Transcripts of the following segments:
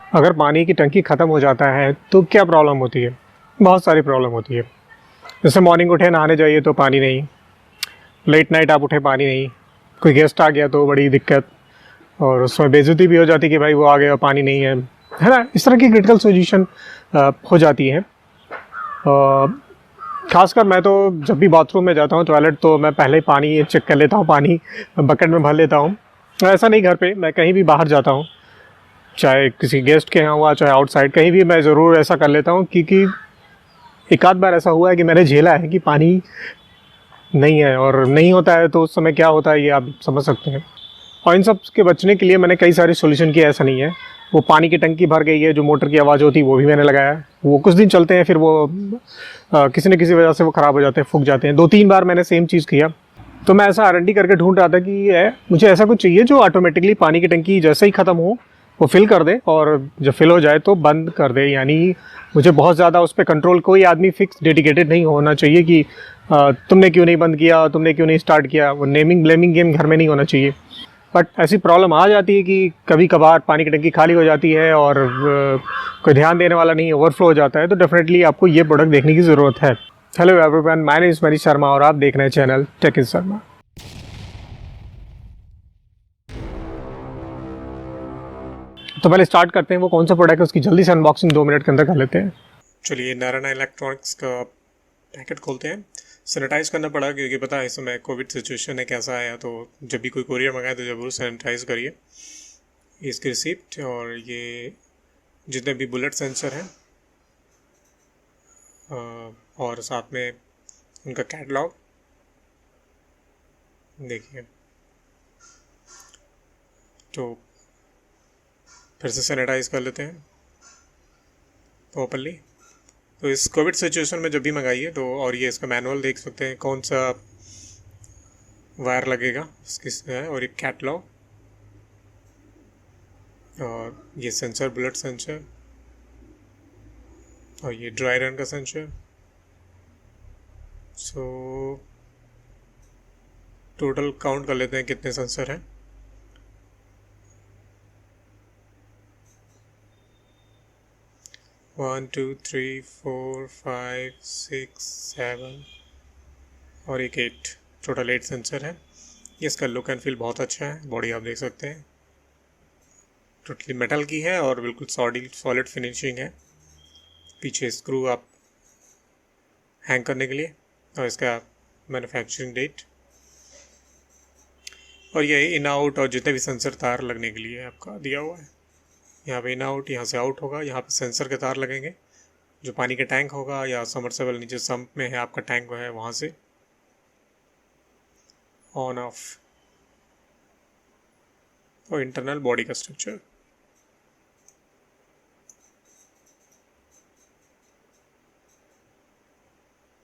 अगर पानी की टंकी ख़त्म हो जाता है तो क्या प्रॉब्लम होती है? बहुत सारी प्रॉब्लम होती है। जैसे मॉर्निंग उठे नहाने जाइए तो पानी नहीं, लेट नाइट आप उठे पानी नहीं, कोई गेस्ट आ गया तो बड़ी दिक्कत, और उसमें बेइज्जती भी हो जाती कि भाई वो आ गया और पानी नहीं है ना? इस तरह की क्रिटिकल सिचुएशन हो जाती है। खासकर मैं तो जब भी बाथरूम में जाता हूँ, टॉयलेट, तो मैं पहले ही पानी चेक कर लेता हूँ, पानी बकेट में भर लेता हूँ। ऐसा नहीं घर पे, मैं कहीं भी बाहर जाता हूँ, चाहे किसी गेस्ट के यहाँ हुआ, चाहे आउटसाइड, कहीं भी मैं ज़रूर ऐसा कर लेता हूँ, क्योंकि एक आध बार ऐसा हुआ है कि मैंने झेला है कि पानी नहीं है, और नहीं होता है तो उस समय क्या होता है ये आप समझ सकते हैं। और इन सब के बचने के लिए मैंने कई सारे सॉल्यूशन किए, ऐसा नहीं है। वो पानी की टंकी भर गई है, जो मोटर की आवाज़ होती है वो भी मैंने लगाया है। वो कुछ दिन चलते हैं, फिर वो किसी न किसी वजह से वो ख़राब हो जाते हैं, फूक जाते हैं। 2-3 बार मैंने सेम चीज़ किया। तो मैं ऐसा R&D करके ढूंढ रहा था कि मुझे ऐसा कुछ चाहिए जो ऑटोमेटिकली पानी की टंकी जैसे ही ख़त्म हो वो फिल कर दे, और जब फिल हो जाए तो बंद कर दे। यानी मुझे बहुत ज़्यादा उस पर कंट्रोल, कोई आदमी फिक्स डेडिकेटेड नहीं होना चाहिए कि तुमने क्यों नहीं बंद किया, तुमने क्यों नहीं स्टार्ट किया। वो नेमिंग ब्लेमिंग गेम घर में नहीं होना चाहिए। बट ऐसी प्रॉब्लम आ जाती है कि कभी कभार पानी की टंकी खाली हो जाती है और कोई ध्यान देने वाला नहीं, ओवरफ्लो हो जाता है, तो डेफिनेटली आपको ये प्रोडक्ट देखने की ज़रूरत है। Hello everyone, my name is Manish Sharma और आप देख रहे हैं चैनल टेक इज़ शर्मा। तो पहले स्टार्ट करते हैं, वो कौन सा प्रोडक्ट है उसकी जल्दी से अनबॉक्सिंग 2 मिनट के अंदर कर लेते हैं। चलिए, नारायण इलेक्ट्रॉनिक्स का पैकेट खोलते हैं। सैनिटाइज़ करना पड़ा क्योंकि पता है इस समय कोविड सिचुएशन है कैसा आया, तो जब भी कोई कुरियर मंगाए तो ज़रूर सैनिटाइज़ करिए। इसकी रिसिप्ट और ये जितने भी बुलेट सेंसर हैं और साथ में उनका कैटलॉग देखिए। तो फिर से सैनिटाइज़ कर लेते हैं प्रॉपरली। तो इस कोविड सिचुएशन में जब भी मंगाइए तो, और ये इसका मैनुअल देख सकते हैं कौन सा वायर लगेगा इसकी, और ये कैटलॉग और ये सेंसर, बुलेट सेंसर, और ये ड्राई रन का सेंसर। सो टोटल काउंट कर लेते हैं कितने सेंसर हैं। 1 2 3 4 5 6 7 और एक 8, टोटल 8 सेंसर है। ये इसका लुक एंड फील बहुत अच्छा है। बॉडी आप देख सकते हैं टोटली मेटल की है और बिल्कुल सॉलिड फिनिशिंग है। पीछे स्क्रू आप हैंग करने के लिए, और इसका मैन्युफैक्चरिंग डेट, और ये इन आउट और जितने भी सेंसर तार लगने के लिए आपका दिया हुआ है। यहाँ पे इन आउट, यहाँ से आउट होगा, यहाँ पे सेंसर के तार लगेंगे। जो पानी का टैंक होगा या सबमर्सिबल नीचे सम्प में है आपका टैंक है, वहाँ से ऑन ऑफ, और इंटरनल बॉडी का स्ट्रक्चर।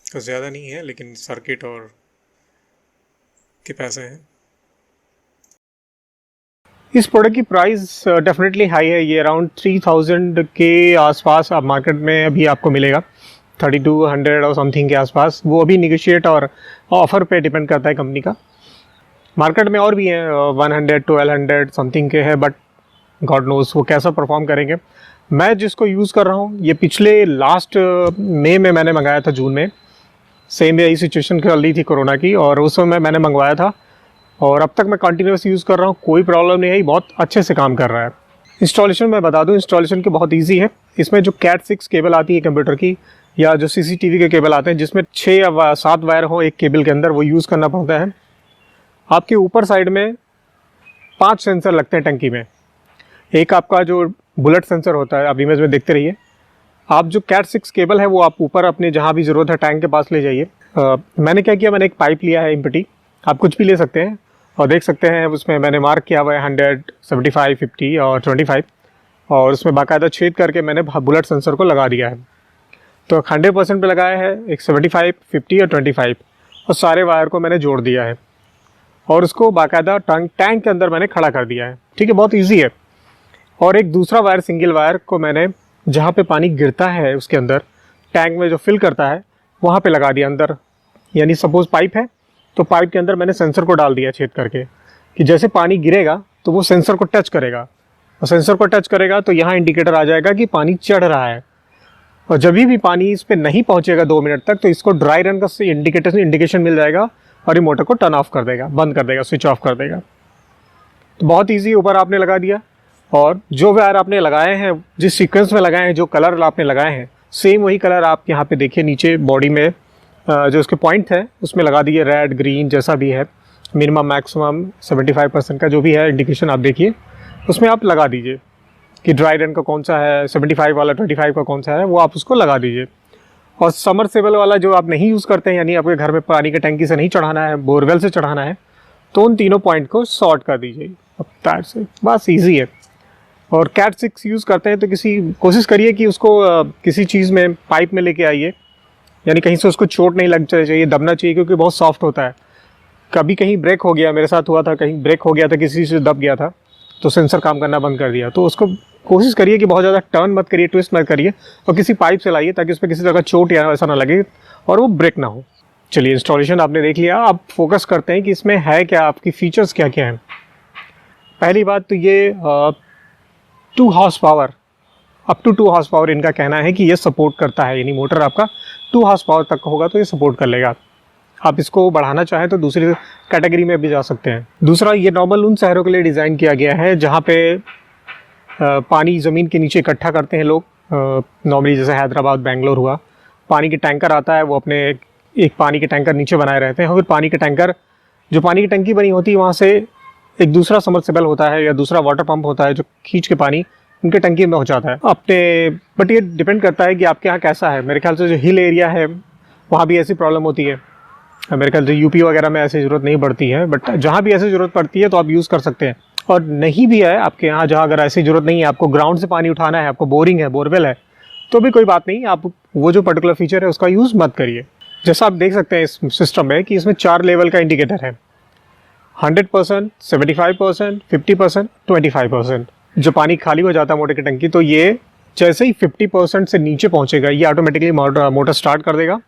तो ज़्यादा नहीं है, लेकिन सर्किट और के पैसे हैं। इस प्रोडक्ट की प्राइस डेफिनेटली हाई है। ये अराउंड 3000 के आसपास आप मार्केट में अभी आपको मिलेगा, 3200 और समथिंग के आसपास। वो अभी निगोशिएट और ऑफ़र पे डिपेंड करता है कंपनी का। मार्केट में और भी हैं 100 1200 समथिंग के हैं, बट गॉड नोज़ वो कैसा परफॉर्म करेंगे। मैं जिसको यूज़ कर रहा हूँ, ये पिछले लास्ट मई में मैंने मंगाया था, जून में। सेम यही सिचुएशन चल रही थी कोरोना की, और उस समय मैंने मंगवाया था, और अब तक मैं कंटिन्यूस यूज़ कर रहा हूँ, कोई प्रॉब्लम नहीं है, बहुत अच्छे से काम कर रहा है। इंस्टॉलेशन मैं बता दूँ, इंस्टॉलेशन के बहुत इजी है। इसमें जो कैट 6 केबल आती है कंप्यूटर की, या जो CCTV के केबल आते हैं जिसमें 6 या 7 वायर हो एक केबल के अंदर, वो यूज़ करना पड़ता है। आपके ऊपर साइड में 5 सेंसर लगते हैं टंकी में। एक आपका जो बुलेट सेंसर होता है, आप इमेज में देखते रहिए। आप जो कैट 6 केबल है वो आप ऊपर अपने जहाँ भी ज़रूरत है टैंक के पास ले जाइए। मैंने क्या किया, मैंने एक पाइप लिया है एम्प्टी, आप कुछ भी ले सकते हैं, और देख सकते हैं उसमें मैंने मार्क किया हुआ है 100, 75, 50 और 25, और उसमें बाकायदा छेद करके मैंने बुलेट सेंसर को लगा दिया है। तो 100% पे लगाया है, एक 75, 50 और 25, और सारे वायर को मैंने जोड़ दिया है, और उसको बाकायदा टैंक के अंदर मैंने खड़ा कर दिया है। ठीक है, बहुत ईजी है। और एक दूसरा वायर, सिंगल वायर को मैंने जहाँ पे पानी गिरता है उसके अंदर, टैंक में जो फिल करता है वहाँ पे लगा दिया अंदर। यानी सपोज़ पाइप है, तो पाइप के अंदर मैंने सेंसर को डाल दिया छेद करके, कि जैसे पानी गिरेगा तो वो सेंसर को टच करेगा, और सेंसर पर टच करेगा तो यहाँ इंडिकेटर आ जाएगा कि पानी चढ़ रहा है। और जब भी पानी इस पर नहीं पहुँचेगा 2 मिनट तक तो इसको ड्राई रन का इंडिकेशन मिल जाएगा और ये मोटर को टर्न ऑफ कर देगा, बंद कर देगा, स्विच ऑफ कर देगा। तो बहुत ईजी, ऊपर आपने लगा दिया और जो वायर आपने लगाए हैं, जिस सीक्वेंस में लगाए हैं, जो कलर आपने लगाए हैं, सेम वही कलर आप यहाँ पे देखिए नीचे बॉडी में जो उसके पॉइंट है उसमें लगा दिए, रेड, ग्रीन, जैसा भी है, मिनिमम मैक्सिमम 75% का जो भी है इंडिकेशन आप देखिए उसमें आप लगा दीजिए कि ड्राई रन का कौन सा है, 75 वाला, 25 का कौन सा है, वो आप उसको लगा दीजिए। और समरसेबल वाला जो आप नहीं यूज़ करते हैं, यानी आपके घर में पानी के टंकी से नहीं चढ़ाना है, बोरवेल से चढ़ाना है, तो उन तीनों पॉइंट को शॉर्ट कर दीजिए अब तार से, बस ईजी है। और कैट 6 यूज़ करते हैं तो कोशिश करिए कि उसको किसी चीज़ में, पाइप में लेके आइए, यानी कहीं से उसको चोट नहीं लग चाहिए, दबना चाहिए, क्योंकि बहुत सॉफ्ट होता है। कभी कहीं ब्रेक हो गया, मेरे साथ हुआ था, कहीं ब्रेक हो गया था, किसी से दब गया था तो सेंसर काम करना बंद कर दिया। तो उसको कोशिश करिए कि बहुत ज़्यादा टर्न मत करिए, ट्विस्ट मत करिए, और किसी पाइप से लाइए ताकि उस पर किसी तरह का चोट या ऐसा ना लगे और वो ब्रेक ना हो। चलिए, इंस्टॉलेशन आपने देख लिया, अब फोकस करते हैं कि इसमें है क्या, आपकी फीचर्स क्या क्या हैं। पहली बात तो ये 2 horse power, up to 2 horse power इनका कहना है कि ये सपोर्ट करता है, यानी मोटर आपका 2 हॉर्स पावर तक होगा तो ये सपोर्ट कर लेगा। आप इसको बढ़ाना चाहें तो दूसरी कैटेगरी में भी जा सकते हैं। दूसरा, ये नॉर्मल उन शहरों के लिए डिज़ाइन किया गया है जहाँ पे पानी ज़मीन के नीचे इकट्ठा करते हैं लोग, नॉर्मली जैसे हैदराबाद, बेंगलोर हुआ, पानी के टैंकर आता है, वो अपने एक पानी के टैंकर नीचे बनाए रहते हैं, और फिर पानी के टैंकर, जो पानी की टंकी बनी होती है, वहाँ से एक दूसरा सबमर्सिबल होता है या दूसरा वाटर पंप होता है जो खींच के पानी उनके टंकी में पहुँचाता है अपने। बट ये डिपेंड करता है कि आपके यहाँ कैसा है। मेरे ख्याल से जो हिल एरिया है वहाँ भी ऐसी प्रॉब्लम होती है, मेरे ख्याल से यूपी वगैरह में ऐसी ज़रूरत नहीं पड़ती है, बट जहाँ भी ऐसी ज़रूरत पड़ती है तो आप यूज़ कर सकते हैं। और नहीं भी है आपके यहाँ, जहाँ अगर ऐसी ज़रूरत नहीं है, आपको ग्राउंड से पानी उठाना है, आपको बोरिंग है, बोरवेल है, तो भी कोई बात नहीं, आप वो जो पर्टिकुलर फीचर है उसका यूज़ मत करिए। जैसा आप देख सकते हैं इस सिस्टम में कि इसमें 4 लेवल का इंडिकेटर है, 100%, 75%, 50%, 25%। जो पानी खाली हो जाता है मोटर की टंकी, तो ये जैसे ही 50% से नीचे पहुँचेगा ये ऑटोमेटिकली मोटर स्टार्ट कर देगा,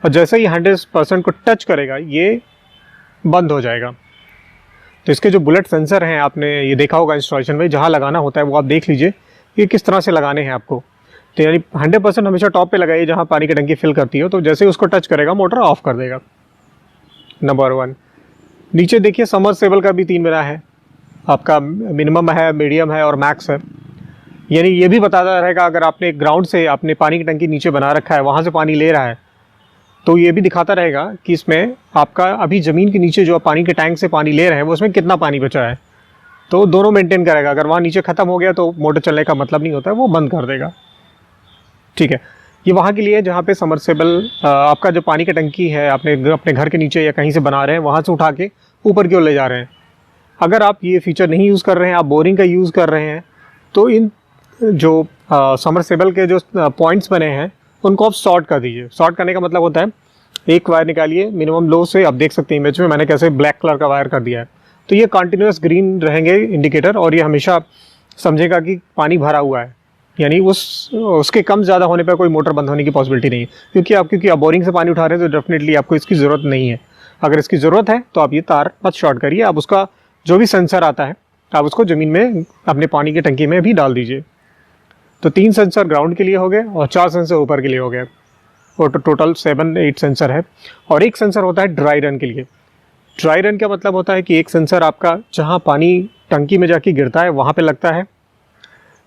और जैसे ही 100% को टच करेगा ये बंद हो जाएगा। तो इसके जो बुलेट सेंसर हैं, आपने ये देखा होगा इंस्टॉलेशन में, जहाँ लगाना होता है वो आप देख लीजिए कि किस तरह से लगाने हैं आपको। तो यानी 100% हमेशा टॉप पे लगाइए जहाँ पानी की टंकी फिल करती हो, तो जैसे ही उसको टच करेगा मोटर ऑफ कर देगा। नंबर 1। नीचे देखिए समरसेबल का भी 3 मेरा है, आपका मिनिमम है, मीडियम है और मैक्स है। यानी ये भी बताता रहेगा अगर आपने ग्राउंड से आपने पानी की टंकी नीचे बना रखा है, वहाँ से पानी ले रहा है, तो ये भी दिखाता रहेगा कि इसमें आपका अभी ज़मीन के नीचे जो आप पानी के टैंक से पानी ले रहे हैं वो उसमें कितना पानी बचा है। तो दोनों मेंटेन करेगा। अगर वहाँ नीचे ख़त्म हो गया तो मोटर चलने का मतलब नहीं होता है, वो बंद कर देगा। ठीक है, ये वहाँ के लिए जहाँ पे समरसेबल आपका जो पानी की टंकी है, आपने अपने घर के नीचे या कहीं से बना रहे हैं, वहाँ से उठा के ऊपर की ओर ले जा रहे हैं। अगर आप ये फीचर नहीं यूज़ कर रहे हैं, आप बोरिंग का यूज़ कर रहे हैं, तो इन जो समरसेबल के जो पॉइंट्स बने हैं उनको आप शॉर्ट कर दीजिए। शॉर्ट करने का मतलब होता है एक वायर निकालिए मिनिमम लो से, आप देख सकते हैं इमेज में मैंने कैसे ब्लैक कलर का वायर कर दिया है, तो ये कंटिन्यूस ग्रीन रहेंगे इंडिकेटर, और ये हमेशा समझेगा कि पानी भरा हुआ है, यानी उसके कम ज़्यादा होने पर कोई मोटर बंद होने की पॉसिबिलिटी नहीं है। क्योंकि आप बोरिंग से पानी उठा रहे हैं तो डेफिनेटली आपको इसकी ज़रूरत नहीं है। अगर इसकी ज़रूरत है तो आप ये तार मत शॉर्ट करिए, आप उसका जो भी सेंसर आता है आप उसको ज़मीन में अपने पानी की टंकी में भी डाल दीजिए। तो 3 सेंसर ग्राउंड के लिए हो गए और 4 सेंसर ऊपर के लिए हो गए, और टोटल 7-8 सेंसर है। और एक सेंसर होता है ड्राई रन के लिए। ड्राई रन का मतलब होता है कि एक सेंसर आपका जहाँ पानी टंकी में जाके गिरता है वहाँ पे लगता है,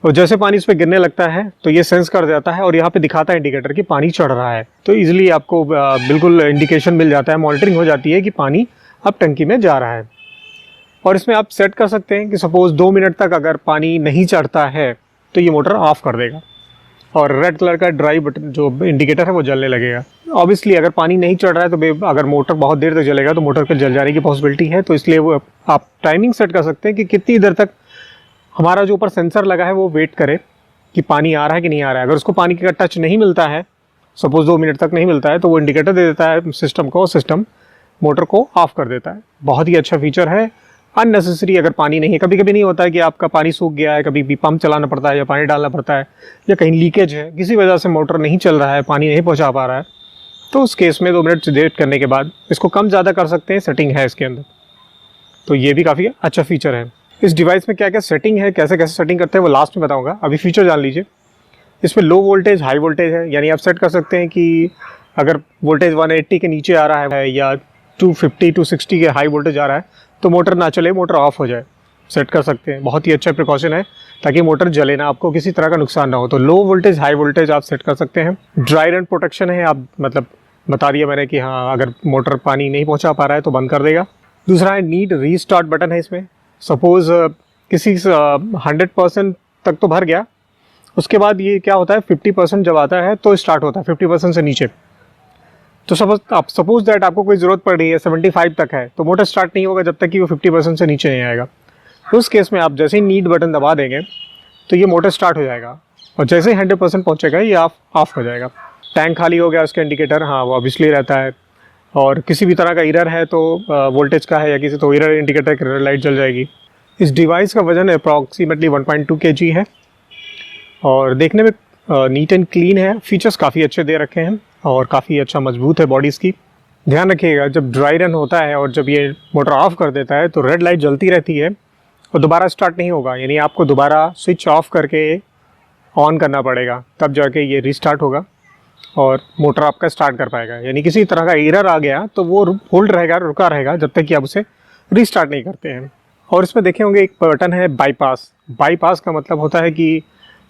और जैसे पानी इस पर गिरने लगता है तो ये सेंस कर जाता है और यहाँ पे दिखाता है इंडिकेटर कि पानी चढ़ रहा है। तो इजीली आपको बिल्कुल इंडिकेशन मिल जाता है, मॉनिटरिंग हो जाती है कि पानी अब टंकी में जा रहा है। और इसमें आप सेट कर सकते हैं कि सपोज़ 2 मिनट तक अगर पानी नहीं चढ़ता है तो ये मोटर ऑफ कर देगा, और रेड कलर का ड्राई बटन जो इंडिकेटर है वो जलने लगेगा। ऑब्वियसली अगर पानी नहीं चढ़ रहा है तो अगर मोटर बहुत देर तक जलेगा तो मोटर के जल जाने की पॉसिबिलिटी है। तो इसलिए वो आप टाइमिंग सेट कर सकते हैं कि कितनी देर तक हमारा जो ऊपर सेंसर लगा है वो वेट करे कि पानी आ रहा है कि नहीं आ रहा है। अगर उसको पानी का टच नहीं मिलता है, सपोज़ 2 मिनट तक नहीं मिलता है, तो वो इंडिकेटर दे देता है सिस्टम को, और सिस्टम मोटर को ऑफ कर देता है। बहुत ही अच्छा फीचर है। अननेसेसरी अगर पानी नहीं है, कभी कभी नहीं होता है कि आपका पानी सूख गया है, कभी भी पंप चलाना पड़ता है या पानी डालना पड़ता है, या कहीं लीकेज है, किसी वजह से मोटर नहीं चल रहा है, पानी नहीं पहुंचा पा रहा है, तो उस केस में 2 मिनट वेट करने के बाद इसको कम ज़्यादा कर सकते हैं, सेटिंग है इसके अंदर। तो ये भी काफ़ी अच्छा फीचर है। इस डिवाइस में क्या क्या सेटिंग है, कैसे कैसे सेटिंग करते हैं वो लास्ट में बताऊंगा, अभी फीचर जान लीजिए। इसमें लो वोल्टेज हाई वोल्टेज है, यानी आप सेट कर सकते हैं कि अगर वोल्टेज 180 के नीचे आ रहा है या 250 260 के हाई वोल्टेज आ रहा है तो मोटर ना चले, मोटर ऑफ हो जाए, सेट कर सकते हैं। बहुत ही अच्छा प्रिकॉशन है ताकि मोटर जले ना, आपको किसी तरह का नुकसान ना हो। तो लो वोल्टेज हाई वोल्टेज आप सेट कर सकते हैं। ड्राई रन प्रोटेक्शन है, आप मतलब बता दिया मैंने कि हाँ अगर मोटर पानी नहीं पहुंचा पा रहा है तो बंद कर देगा। दूसरा है नीड रीस्टार्ट बटन है इसमें। सपोज किसी 100% तक तो भर गया, उसके बाद ये क्या होता है 50% जब आता है तो स्टार्ट होता है 50% से नीचे। तो सपोज दैट आपको कोई ज़रूरत पड़ रही है 75 तक है तो मोटर स्टार्ट नहीं होगा जब तक कि वो 50% से नीचे नहीं आएगा। तो उस केस में आप जैसे ही नीड बटन दबा देंगे तो ये मोटर स्टार्ट हो जाएगा और जैसे ही 100% पहुँचेगा ये ऑफ हो जाएगा। टैंक खाली हो गया उसका इंडिकेटर, हाँ वो ऑब्वियसली रहता है। और किसी भी तरह का एरर है तो वोल्टेज का है या किसी, तो एरर इंडिकेटर की लाइट जल जाएगी। इस डिवाइस का वजन अप्रॉक्सीमेटली 1.2 kg है और देखने में नीट एंड क्लीन है। फीचर्स काफ़ी अच्छे दे रखे हैं और काफ़ी अच्छा मजबूत है बॉडी इसकी। ध्यान रखिएगा जब ड्राई रन होता है और जब ये मोटर ऑफ कर देता है तो रेड लाइट जलती रहती है और दोबारा स्टार्ट नहीं होगा, यानी आपको दोबारा स्विच ऑफ करके ऑन करना पड़ेगा, तब जाके ये रीस्टार्ट होगा और मोटर आपका स्टार्ट कर पाएगा। यानी किसी तरह का एरर आ गया तो वो होल्ड रहेगा, रुका रहेगा जब तक कि आप उसे रीस्टार्ट नहीं करते हैं। और इसमें देखे होंगे एक बटन है बाईपास। बाईपास का मतलब होता है कि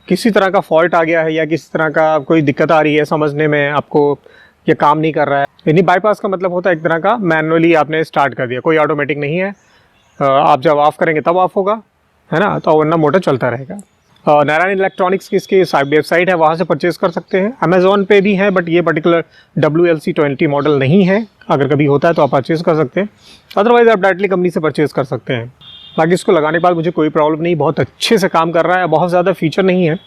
किसी तरह का फॉल्ट आ गया है या किसी तरह का कोई दिक्कत आ रही है समझने में, आपको ये काम नहीं कर रहा है, यानी बाईपास का मतलब होता है एक तरह का मैनुअली आपने स्टार्ट कर दिया, कोई ऑटोमेटिक नहीं है। आप जब ऑफ करेंगे तब ऑफ होगा, है ना, तो वरना मोटर चलता रहेगा। नारायण इलेक्ट्रॉनिक्स की इसकी वेबसाइट है, वहाँ से परचेज़ कर सकते हैं। अमेज़ॉन पे भी है बट ये पर्टिकुलर WLC20 मॉडल नहीं है, अगर कभी होता है तो आप परचेज़ कर सकते हैं, अदरवाइज़ आप डायरेक्टली कंपनी से परचेज़ कर सकते हैं। बाकी इसको लगाने के बाद मुझे कोई प्रॉब्लम नहीं, बहुत अच्छे से काम कर रहा है। बहुत ज़्यादा फीचर नहीं है,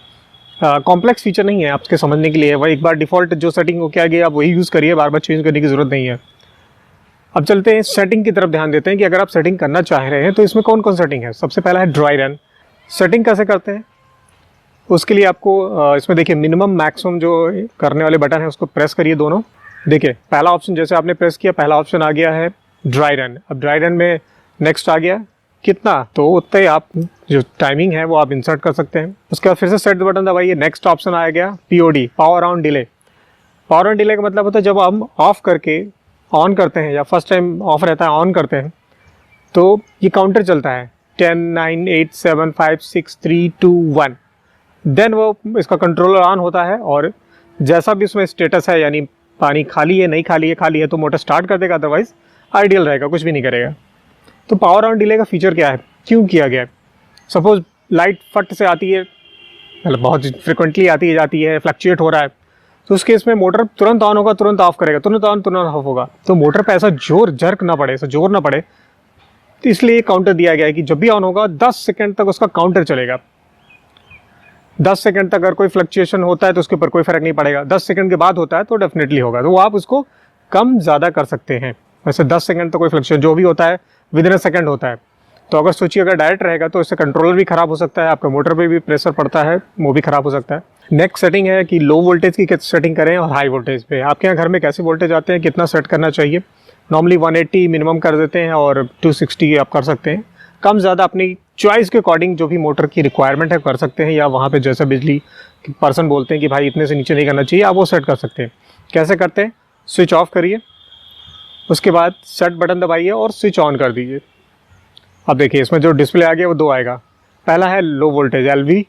कॉम्प्लेक्स फीचर नहीं है आपके समझने के लिए। वही एक बार डिफ़ॉल्ट जो सेटिंग हो क्या गई आप वही यूज़ करिए, बार बार चेंज करने की ज़रूरत नहीं है। अब चलते हैं सेटिंग की तरफ, ध्यान देते हैं कि अगर आप सेटिंग करना चाह रहे हैं तो इसमें कौन कौन सेटिंग है। सबसे पहला है ड्राई रन। सेटिंग कैसे करते हैं उसके लिए आपको इसमें देखिए मिनिमम मैक्सिमम जो करने वाले बटन है उसको प्रेस करिए दोनों। देखिए पहला ऑप्शन जैसे आपने प्रेस किया, पहला ऑप्शन आ गया है ड्राई रन। अब ड्राई रन में नेक्स्ट आ गया कितना, तो उतना ही आप जो टाइमिंग है वो आप इंसर्ट कर सकते हैं। उसके बाद फिर से सेट बटन दबाइए, नेक्स्ट ऑप्शन आ गया POD, power on delay. Power on delay का मतलब होता है जब हम ऑफ करके ऑन करते हैं या फर्स्ट टाइम ऑफ रहता है ऑन करते हैं तो ये काउंटर चलता है 10 9 8 7 5 6 3 2 1, देन वो इसका कंट्रोलर ऑन होता है और जैसा भी उसमें स्टेटस है, यानी पानी खाली है नहीं खाली है तो मोटर स्टार्ट कर देगा, अदरवाइज आइडियल रहेगा, कुछ भी नहीं करेगा। तो पावर ऑन डिले का फीचर क्या है, क्यों किया गया है। सपोज लाइट फट से आती है, मतलब बहुत फ्रिक्वेंटली आती है जाती है, फ्लक्चुएट हो रहा है, तो उस केस में मोटर तुरंत ऑन होगा तुरंत ऑफ करेगा, तुरंत ऑन तुरंत ऑफ होगा, तो मोटर पे ऐसा जर्क ना पड़े, ऐसा जोर ना पड़े, तो इसलिए काउंटर दिया गया है कि जब भी ऑन होगा 10 सेकंड तक उसका काउंटर चलेगा। 10 सेकंड तक अगर कोई फ्लक्चुएशन होता है तो उसके ऊपर कोई फर्क नहीं पड़ेगा, 10 सेकंड के बाद होता है तो डेफिनेटली होगा, तो वो आप उसको कम ज़्यादा कर सकते हैं। वैसे 10 सेकंड तक कोई फ्लक्चुएशन जो भी होता है विद इन अ सेकंड होता है, तो अगर स्विच अगर डायरेक्ट रहेगा तो इससे कंट्रोलर भी खराब हो सकता है, आपका मोटर पे भी प्रेशर पड़ता है वो भी खराब हो सकता है। नेक्स्ट सेटिंग है कि लो वोल्टेज की कैसे सेटिंग करें और हाई वोल्टेज पे आपके यहाँ घर में कैसे वोल्टेज आते हैं, कितना सेट करना चाहिए। नॉर्मली 180 मिनिमम कर देते हैं और 260 आप कर सकते हैं, कम ज़्यादा अपनी चॉइस के अकॉर्डिंग जो भी मोटर की रिक्वायरमेंट है कर सकते हैं, या वहाँ पे जैसा बिजली पर्सन बोलते हैं कि भाई इतने से नीचे नहीं करना चाहिए, आप वो सेट कर सकते हैं। कैसे करते हैं, स्विच ऑफ करिए, उसके बाद सेट बटन दबाइए और स्विच ऑन कर दीजिए। अब देखिए इसमें जो डिस्प्ले आ गया वो दो आएगा, पहला है low voltage LV।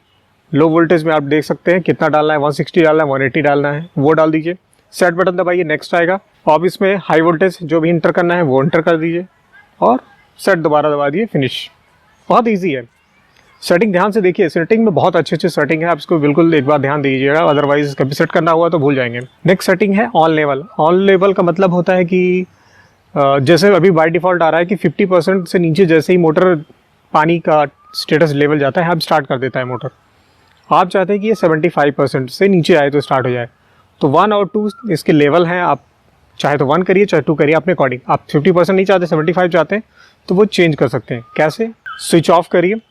Low voltage में आप देख सकते हैं कितना डालना है, 160 डालना है, 180 डालना है, वो डाल दीजिए। सेट बटन दबाइए, नेक्स्ट आएगा। अब इसमें हाई वोल्टेज जो भी इंटर करना है वो इंटर कर दीजिए और सेट दोबारा दबा दिए, फिनिश। बहुत ईजी है सेटिंग, ध्यान से देखिए, सेटिंग में बहुत अच्छी सेटिंग है, आप इसको बिल्कुल एक बार ध्यान दीजिएगा, अदरवाइज कभी सेट करना हुआ तो भूल जाएंगे। नेक्स्ट सेटिंग है ऑन लेवल। ऑन लेवल का मतलब होता है कि जैसे अभी बाय डिफ़ॉल्ट आ रहा है कि 50% से नीचे जैसे ही मोटर पानी का स्टेटस लेवल जाता है अब स्टार्ट कर देता है मोटर। आप चाहते हैं कि ये 75% से नीचे आए तो स्टार्ट हो जाए, तो 1 और 2 इसके लेवल हैं, आप चाहे तो 1 करिए चाहे 2 करिए अपने अकॉर्डिंग। आप 50% नहीं चाहते 75 चाहते हैं तो वो चेंज कर सकते हैं। कैसे, स्विच ऑफ करिए,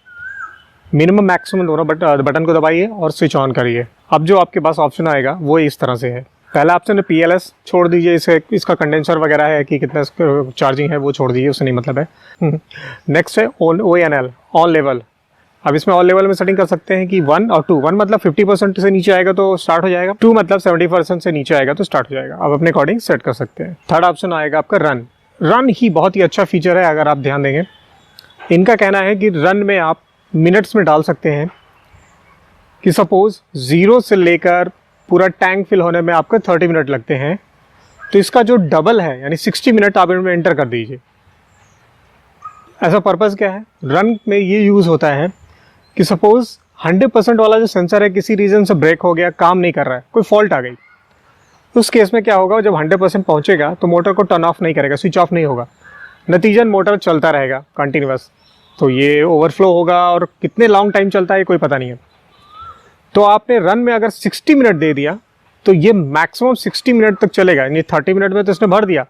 मिनिमम मैक्सिमम दोनों बटन को दबाइए और स्विच ऑन करिए। अब जो आपके पास ऑप्शन आएगा वो इस तरह से है। पहला ऑप्शन है PLS, छोड़ दीजिए, इसे इसका कंडेंसर वगैरह है कि कितना चार्जिंग है वो छोड़ दीजिए, उससे नहीं मतलब है। नेक्स्ट है ONL, ऑन लेवल। अब इसमें ऑन लेवल में सेटिंग कर सकते हैं कि 1 और 2। 1 मतलब 50% से नीचे आएगा तो स्टार्ट हो जाएगा, 2 मतलब 70% से नीचे आएगा तो स्टार्ट हो जाएगा। आप अपने अकॉर्डिंग सेट कर सकते हैं। थर्ड ऑप्शन आएगा आपका रन। रन ही बहुत ही अच्छा फीचर है अगर आप ध्यान देंगे। इनका कहना है कि रन में आप मिनट्स में डाल सकते हैं कि सपोज 0 से लेकर पूरा टैंक फिल होने में आपको 30 मिनट लगते हैं, तो इसका जो डबल है यानी 60 मिनट आप इनमें एंटर कर दीजिए। ऐसा पर्पज़ क्या है? रन में ये यूज़ होता है कि सपोज 100% वाला जो सेंसर है किसी रीज़न से ब्रेक हो गया, काम नहीं कर रहा है, कोई फॉल्ट आ गई, उस केस में क्या होगा, जब 100% पहुंचेगा तो मोटर को टर्न ऑफ नहीं करेगा, स्विच ऑफ नहीं होगा, नतीजन मोटर चलता रहेगा कंटिन्यूअस। तो ये ओवरफ्लो होगा और कितने लॉन्ग टाइम चलता है कोई पता नहीं है। तो आपने रन में अगर 60 मिनट दे दिया तो ये मैक्सिमम 60 मिनट तक चलेगा, यानी 30 मिनट में तो इसने भर दिया,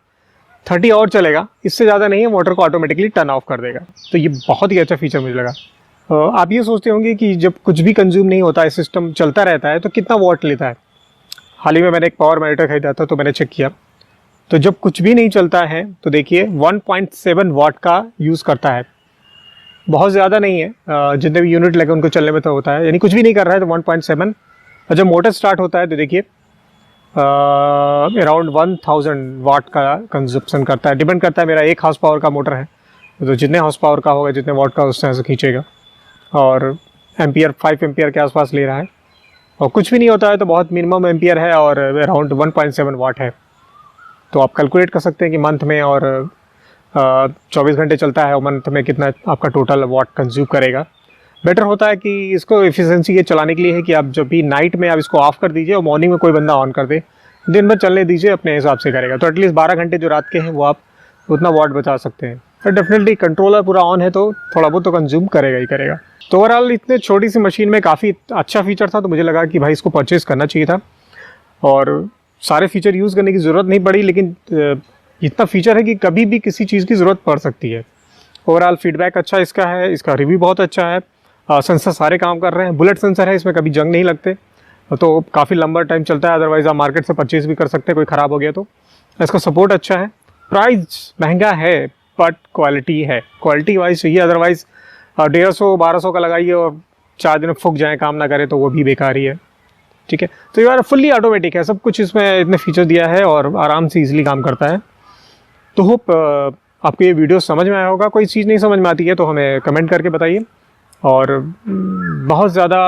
30 और चलेगा, इससे ज़्यादा नहीं है, मोटर को ऑटोमेटिकली टर्न ऑफ कर देगा। तो ये बहुत ही अच्छा फीचर मुझे लगा। आप ये सोचते होंगे कि जब कुछ भी कंज्यूम नहीं होता है, सिस्टम चलता रहता है, तो कितना वॉट लेता है। हाल ही में मैंने एक पावर मॉनिटर खरीदा था तो मैंने चेक किया, तो जब कुछ भी नहीं चलता है तो देखिए 1.7 वाट का यूज़ करता है। बहुत ज़्यादा नहीं है, जितने भी यूनिट लगे उनको चलने में तो होता है, यानी कुछ भी नहीं कर रहा है तो 1.7। और जब मोटर स्टार्ट होता है तो देखिए अराउंड 1000 वाट का कंजप्शन करता है। डिपेंड करता है, मेरा 1 हॉर्स पावर का मोटर है तो जितने हॉर्स पावर का होगा, जितने वाट का उस तरह से खींचेगा। और एम्पियर 5 एम्पियर के आसपास ले रहा है, और कुछ भी नहीं होता है तो बहुत मिनिमम एम्पियर है और अराउंड 1.7 वाट है। तो आप कैलकुलेट कर सकते हैं कि मंथ में और 24 घंटे चलता है और मंथ में कितना आपका टोटल वाट कंज्यूम करेगा। बेटर होता है कि इसको एफिशिएंसी ये चलाने के लिए है कि आप जब भी नाइट में आप इसको ऑफ कर दीजिए और मॉर्निंग में कोई बंदा ऑन कर दे, दिन भर चलने दीजिए, अपने हिसाब से करेगा। तो एटलीस्ट 12 घंटे जो रात के हैं वो आप उतना वाट बचा सकते हैं। तो डेफिनेटली कंट्रोलर पूरा ऑन है तो थोड़ा बहुत तो कंज्यूम करेगा ही करेगा। तो ओवरऑल इतने छोटी सी मशीन में काफ़ी अच्छा फीचर था, तो मुझे लगा कि भाई इसको परचेज़ करना चाहिए था। और सारे फीचर यूज़ करने की ज़रूरत नहीं पड़ी, लेकिन इतना फीचर है कि कभी भी किसी चीज़ की ज़रूरत पड़ सकती है। ओवरऑल फीडबैक अच्छा इसका है, इसका रिव्यू बहुत अच्छा है। सेंसर सारे काम कर रहे हैं, बुलेट सेंसर है, इसमें कभी जंग नहीं लगते, तो काफ़ी लंबा टाइम चलता है। अदरवाइज़ आप मार्केट से परचेज़ भी कर सकते हैं, कोई ख़राब हो गया तो। इसका सपोर्ट अच्छा है, प्राइस महंगा है बट क्वालिटी है, क्वालिटी वाइज चाहिए। अदरवाइज़ 150-1200 का लगाइए और 4 दिन में फूक जाए, काम ना करे, तो वो भी बेकार ही है। ठीक है, तो यार फुल्ली ऑटोमेटिक है, सब कुछ इसमें इतने फीचर दिया है और आराम से ईजिली काम करता है। तो होप आपको ये वीडियो समझ में आया होगा। कोई चीज़ नहीं समझ में आती है तो हमें कमेंट करके बताइए। और बहुत ज़्यादा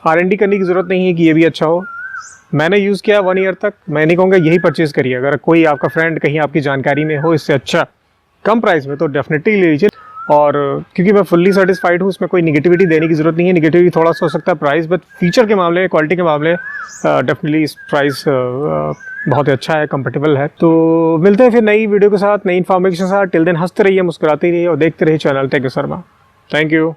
R&D करने की ज़रूरत नहीं है कि ये भी अच्छा हो। मैंने यूज़ किया 1 ईयर तक, मैं नहीं कहूँगा यही परचेज़ करिए। अगर कोई आपका फ्रेंड कहीं आपकी जानकारी में हो इससे अच्छा कम प्राइस में, तो डेफिनेटली ले लीजिए। और क्योंकि मैं फुल्ली सेटिस्फाइड हूँ, इसमें कोई निगेटिविटी देने की ज़रूरत नहीं है। निगेटिविटी थोड़ा सा हो सकता है प्राइस, बट फीचर के मामले, क्वालिटी के मामले डेफिनेटली इस प्राइस बहुत ही अच्छा है, कंफर्टेबल है। तो मिलते हैं फिर नई वीडियो के साथ, नई इन्फॉर्मेशन के साथ। टिल देन हंसते रहिए, मुस्कुराते रहिए और देखते रहिए channel tech Sharma. Thank you.